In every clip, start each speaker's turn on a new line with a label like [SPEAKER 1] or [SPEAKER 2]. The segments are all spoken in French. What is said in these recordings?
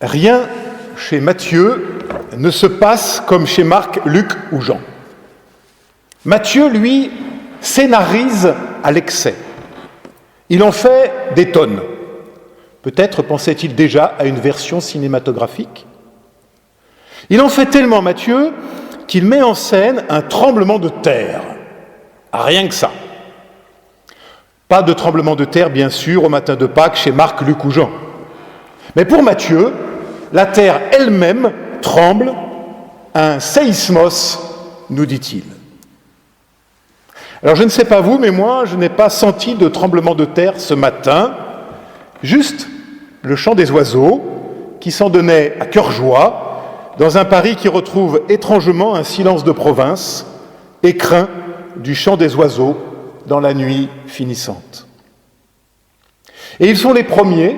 [SPEAKER 1] Rien chez Matthieu ne se passe comme chez Marc, Luc ou Jean. Matthieu, lui, scénarise à l'excès. Il en fait des tonnes. Peut-être pensait-il déjà à une version cinématographique. Il en fait tellement, Matthieu, qu'il met en scène un tremblement de terre. Rien que ça. Pas de tremblement de terre, bien sûr, au matin de Pâques chez Marc, Luc ou Jean. Mais pour Matthieu, la terre elle-même tremble, un séismos, nous dit-il. Alors je ne sais pas vous, mais moi, je n'ai pas senti de tremblement de terre ce matin, juste le chant des oiseaux qui s'en donnait à cœur joie dans un Paris qui retrouve étrangement un silence de province, écrin du chant des oiseaux dans la nuit finissante. Et ils sont les premiers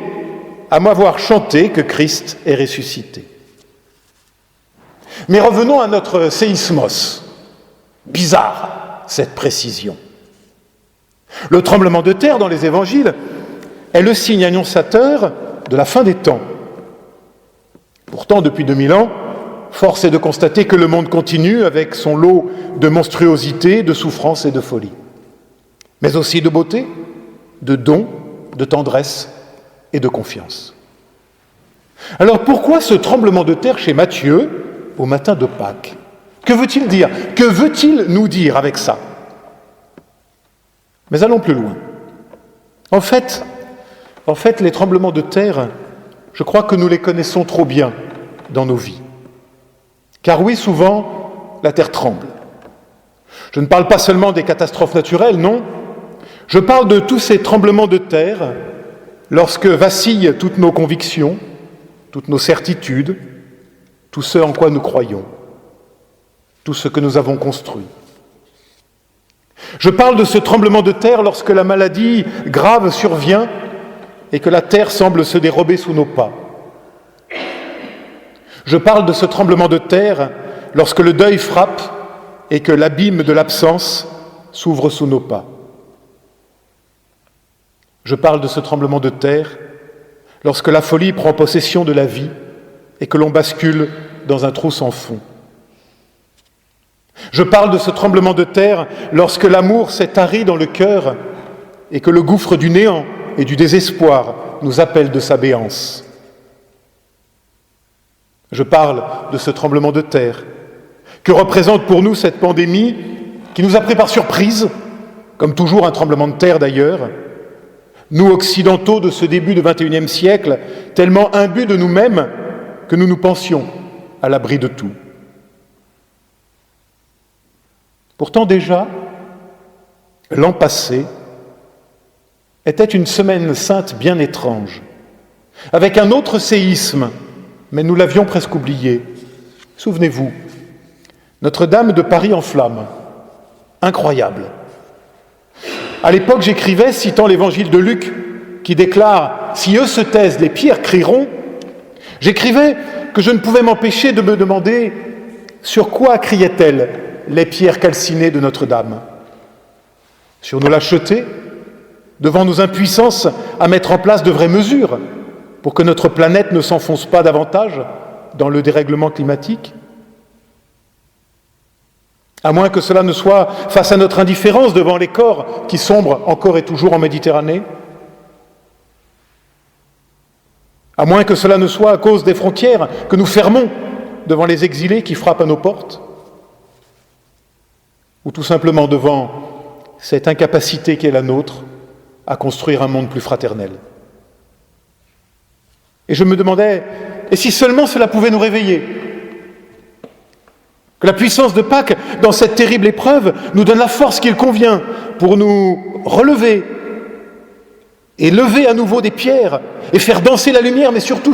[SPEAKER 1] à m'avoir chanté que Christ est ressuscité. Mais revenons à notre séismos. Bizarre, cette précision. Le tremblement de terre dans les évangiles est le signe annonçateur de la fin des temps. Pourtant, depuis 2000 ans, force est de constater que le monde continue avec son lot de monstruosité, de souffrance et de folie. Mais aussi de beauté, de dons, de tendresse et de confiance. Alors pourquoi ce tremblement de terre chez Matthieu au matin de Pâques? Que veut-il dire? Que veut-il nous dire avec ça? Mais allons plus loin. En fait, les tremblements de terre, je crois que nous les connaissons trop bien dans nos vies. Car oui, souvent, la terre tremble. Je ne parle pas seulement des catastrophes naturelles, non. Je parle de tous ces tremblements de terre lorsque vacillent toutes nos convictions, toutes nos certitudes, tout ce en quoi nous croyons, tout ce que nous avons construit. Je parle de ce tremblement de terre lorsque la maladie grave survient et que la terre semble se dérober sous nos pas. Je parle de ce tremblement de terre lorsque le deuil frappe et que l'abîme de l'absence s'ouvre sous nos pas. Je parle de ce tremblement de terre lorsque la folie prend possession de la vie et que l'on bascule dans un trou sans fond. Je parle de ce tremblement de terre lorsque l'amour s'est tari dans le cœur et que le gouffre du néant et du désespoir nous appelle de sa béance. Je parle de ce tremblement de terre que représente pour nous cette pandémie qui nous a pris par surprise, comme toujours un tremblement de terre d'ailleurs, nous occidentaux de ce début du XXIe siècle, tellement imbus de nous-mêmes que nous nous pensions à l'abri de tout. Pourtant déjà, l'an passé était une semaine sainte bien étrange, avec un autre séisme, mais nous l'avions presque oublié. Souvenez-vous, Notre-Dame de Paris en flammes. Incroyable. À l'époque, j'écrivais, citant l'évangile de Luc, qui déclare « Si eux se taisent, les pierres crieront », j'écrivais que je ne pouvais m'empêcher de me demander sur quoi criaient-elles les pierres calcinées de Notre-Dame? Sur nos lâchetés, devant nos impuissances à mettre en place de vraies mesures pour que notre planète ne s'enfonce pas davantage dans le dérèglement climatique? À moins que cela ne soit face à notre indifférence devant les corps qui sombrent encore et toujours en Méditerranée? À moins que cela ne soit à cause des frontières que nous fermons devant les exilés qui frappent à nos portes? Ou tout simplement devant cette incapacité qui est la nôtre à construire un monde plus fraternel? Et je me demandais, et si seulement cela pouvait nous réveiller? Que la puissance de Pâques, dans cette terrible épreuve, nous donne la force qu'il convient pour nous relever et lever à nouveau des pierres et faire danser la lumière, mais surtout,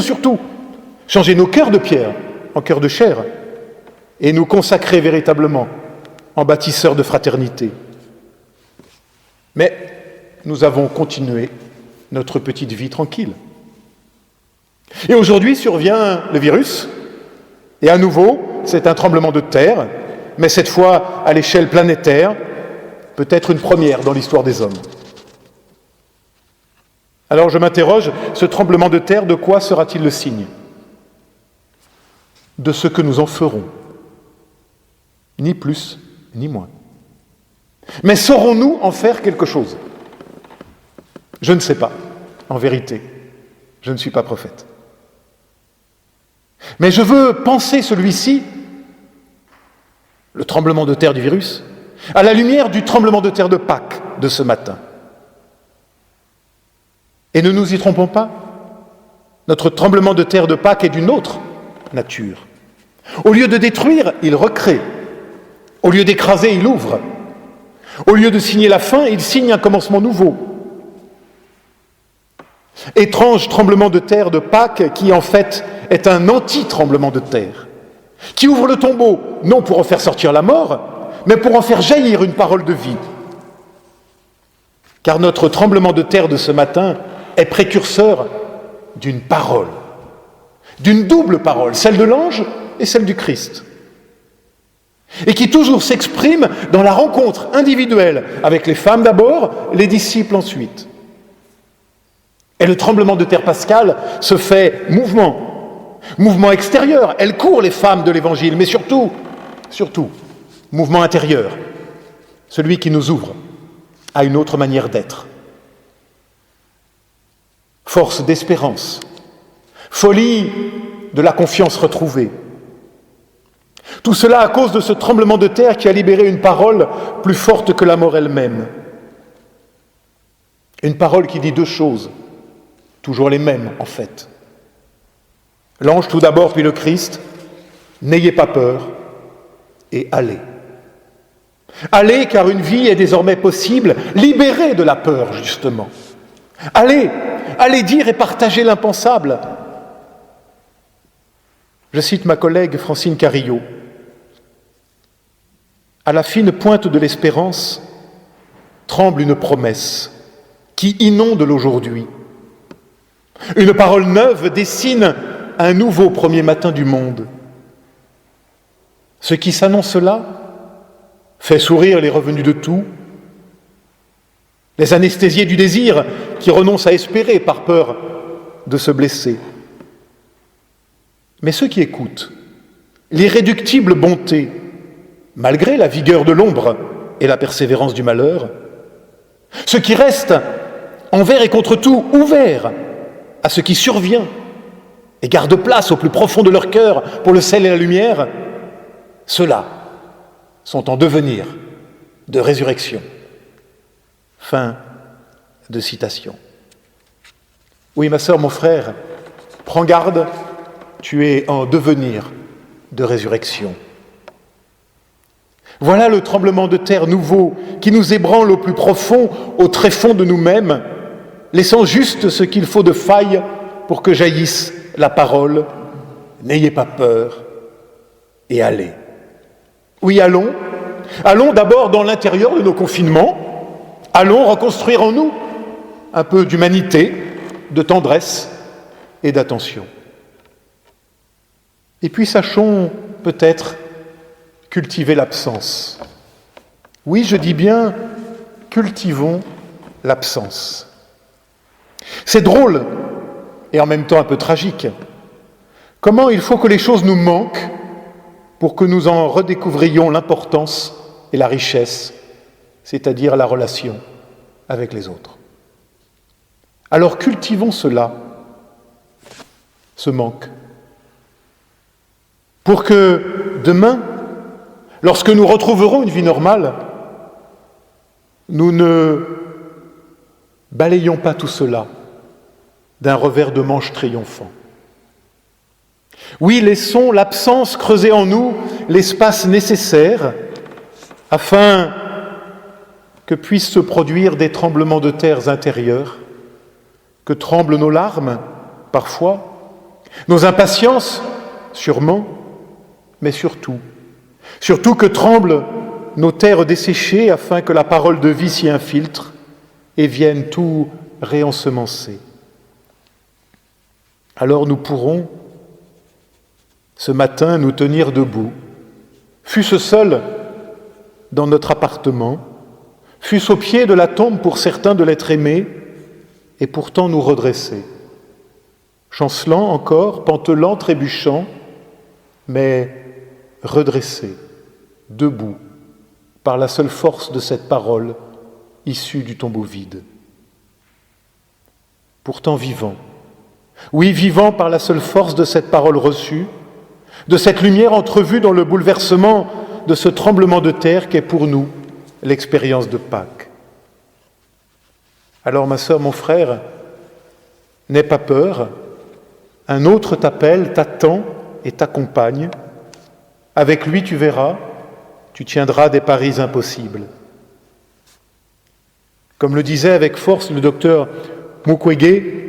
[SPEAKER 1] changer nos cœurs de pierre en cœurs de chair et nous consacrer véritablement en bâtisseurs de fraternité. Mais nous avons continué notre petite vie tranquille. Et aujourd'hui survient le virus, et à nouveau, c'est un tremblement de terre, mais cette fois à l'échelle planétaire, peut-être une première dans l'histoire des hommes. Alors je m'interroge, ce tremblement de terre, de quoi sera-t-il le signe? de ce que nous en ferons, ni plus ni moins. Mais saurons-nous en faire quelque chose ? Je ne sais pas, en vérité, je ne suis pas prophète. Mais je veux penser celui-ci, le tremblement de terre du virus, à la lumière du tremblement de terre de Pâques de ce matin. Et ne nous y trompons pas, notre tremblement de terre de Pâques est d'une autre nature. Au lieu de détruire, il recrée. Au lieu d'écraser, il ouvre. Au lieu de signer la fin, il signe un commencement nouveau. Étrange tremblement de terre de Pâques qui, en fait, est un anti-tremblement de terre, qui ouvre le tombeau, non pour en faire sortir la mort, mais pour en faire jaillir une parole de vie. Car notre tremblement de terre de ce matin est précurseur d'une parole, d'une double parole, celle de l'ange et celle du Christ, et qui toujours s'exprime dans la rencontre individuelle avec les femmes d'abord, les disciples ensuite. Et le tremblement de terre pascal se fait mouvement extérieur. Elles courent, les femmes de l'Évangile, mais surtout, mouvement intérieur, celui qui nous ouvre à une autre manière d'être. Force d'espérance, folie de la confiance retrouvée. Tout cela à cause de ce tremblement de terre qui a libéré une parole plus forte que la mort elle-même. Une parole qui dit deux choses, toujours les mêmes en fait. L'ange tout d'abord, puis le Christ, n'ayez pas peur et allez. Allez, car une vie est désormais possible, libérée de la peur, justement. Allez dire et partager l'impensable. Je cite ma collègue Francine Carillot. À la fine pointe de l'espérance tremble une promesse qui inonde l'aujourd'hui. Une parole neuve dessine un nouveau premier matin du monde. Ce qui s'annonce là fait sourire les revenus de tout, les anesthésiés du désir qui renoncent à espérer par peur de se blesser. Mais ceux qui écoutent l'irréductible bonté, malgré la vigueur de l'ombre et la persévérance du malheur, ceux qui restent envers et contre tout ouverts à ce qui survient et gardent place au plus profond de leur cœur pour le sel et la lumière, ceux-là sont en devenir de résurrection. Fin de citation. Oui, ma sœur, mon frère, prends garde, tu es en devenir de résurrection. Voilà le tremblement de terre nouveau qui nous ébranle au plus profond, au tréfonds de nous-mêmes, laissant juste ce qu'il faut de faille pour que jaillisse la parole. N'ayez pas peur et allez. Oui, allons d'abord dans l'intérieur de nos confinements, allons reconstruire en nous un peu d'humanité, de tendresse et d'attention. Et puis sachons peut-être cultiver l'absence. Oui, je dis bien, cultivons l'absence. C'est drôle et en même temps un peu tragique. Comment il faut que les choses nous manquent pour que nous en redécouvrions l'importance et la richesse, c'est-à-dire la relation avec les autres. Alors cultivons cela, ce manque, pour que demain, lorsque nous retrouverons une vie normale, nous ne balayons pas tout cela d'un revers de manche triomphant. Oui, laissons l'absence creuser en nous l'espace nécessaire afin que puissent se produire des tremblements de terre intérieurs, que tremblent nos larmes, parfois, nos impatiences, sûrement, mais surtout que tremblent nos terres desséchées afin que la parole de vie s'y infiltre et vienne tout réensemencer. Alors nous pourrons, ce matin, nous tenir debout, fût-ce seul dans notre appartement, fût-ce au pied de la tombe pour certains de l'être aimé, et pourtant nous redresser. Chancelant encore, pantelant, trébuchant, mais redressé, debout, par la seule force de cette parole issue du tombeau vide. Pourtant vivant, oui, vivant par la seule force de cette parole reçue, de cette lumière entrevue dans le bouleversement de ce tremblement de terre qu'est pour nous l'expérience de Pâques. Alors ma sœur, mon frère, n'aie pas peur, un autre t'appelle, t'attend et t'accompagne. Avec lui, tu verras, tu tiendras des paris impossibles. Comme le disait avec force le docteur Mukwege,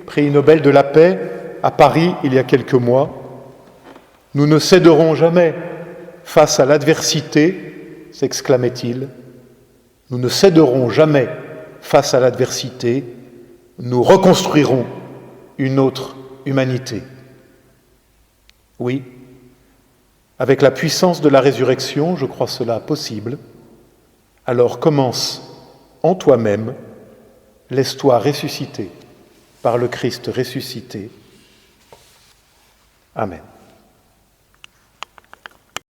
[SPEAKER 1] prix Nobel de la paix, à Paris il y a quelques mois, nous ne céderons jamais face à l'adversité, s'exclamait-il, nous ne céderons jamais face à l'adversité, nous reconstruirons une autre humanité. Oui, avec la puissance de la résurrection, je crois cela possible. Alors commence en toi-même, laisse-toi ressusciter par le Christ ressuscité. Amen.